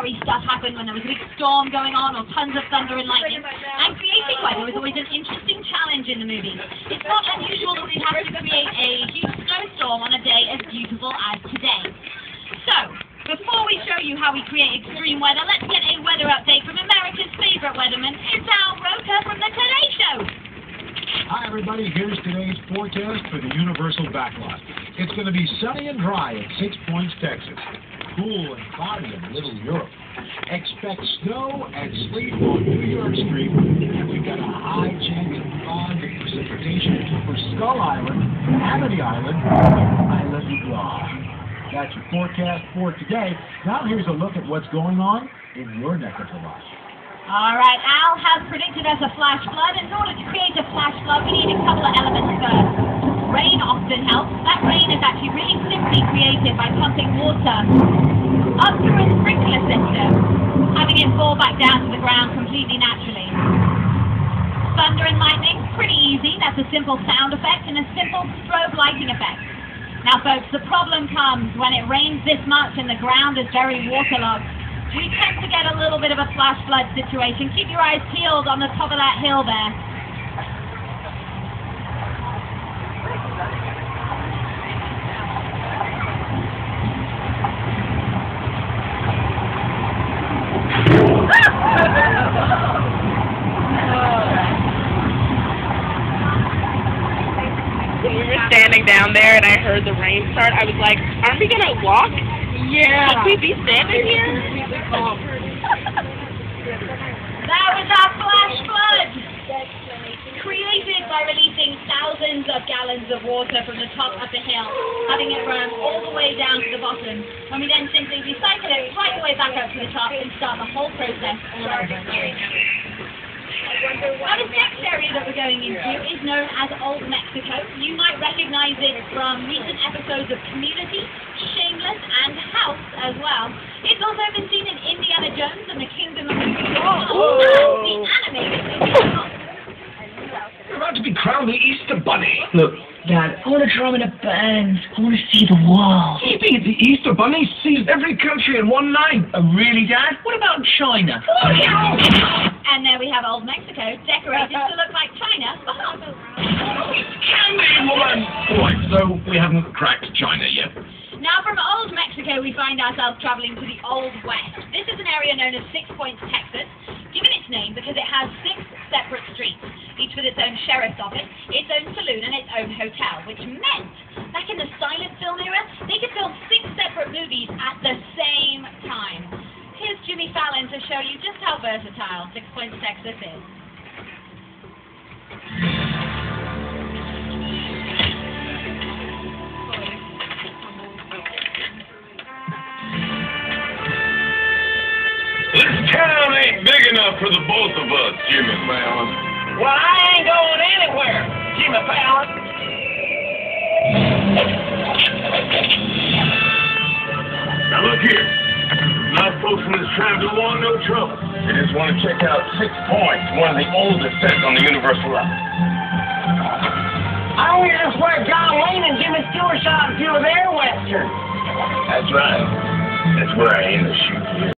scary stuff happened when there was a big storm going on or tons of thunder and lightning. And creating weather was always an interesting challenge in the movie. It's not unusual that we'd have to create a huge snowstorm on a day as beautiful as today. So, before we show you how we create extreme weather, let's get a weather update from America's favorite weatherman. It's Al Roker from The Today Show. Hi everybody, here's today's forecast for the Universal Backlot. It's going to be sunny and dry at 6 Points, Texas. Cool and cloudy in Little Europe. Expect snow and sleet on New York Street. And we've got a high chance of fog and precipitation for Skull Island, Amity Island, and Isla de Blah. That's your forecast for today. Now here's a look at what's going on in your neck of the woods. All right, Al has predicted us a flash flood. In order to create a flash flood, we need a couple of elements first. Rain often helps. That rain is actually really simply created by pumping water up through a sprinkler system, having it fall back down to the ground completely naturally. Thunder and lightning, pretty easy. That's a simple sound effect and a simple strobe lighting effect. Now, folks, the problem comes when it rains this much and the ground is very waterlogged. We tend to get a little bit of a flash flood situation. Keep your eyes peeled on the top of that hill there. When we were standing down there and I heard the rain start, I was like, aren't we going to walk? Yeah. Should we be standing here? That was our flash flood, created by releasing thousands of gallons of water from the top of the hill, having it run all the way down to the bottom, and we then simply recycle it right the way back up to the top and start the whole process all over again. Now, this next area that we're going into is known as Old Mexico. You might recognize it from recent episodes of Community, Shameless, and House as well. It's also been seen in Indiana Jones and the Kingdom of Movie and the animated movie. You're about to be crowned the Easter Bunny. Look, Dad, I want to drum in a band. I want to see the world. You think the Easter Bunny sees every country in one night? Oh, really, Dad? What about China? And there we have Old Mexico, decorated to look like China. Candy woman! Alright, so we haven't cracked China yet. Now, from Old Mexico, we find ourselves traveling to the Old West. This is an area known as 6 Points, Texas, given its name because it has 6 separate streets, each with its own sheriff's office, its own saloon, and its own hotel, which meant, back in the silent film era, they could film 6 separate movies at the same time. Here's Jimmy Fallon to show you just how versatile 6 Points, Texas is. This town ain't big enough for the both of us, Jimmy Fallon. Well, I ain't going anywhere, Jimmy Fallon. Now look here. Not folks in this town don't want no trouble. They just want to check out 6 Points, one of the oldest sets on the Universal line. I only just where John Wayne and Jimmy Stewart shot a few of their westerns. That's right. That's where I aim to shoot you.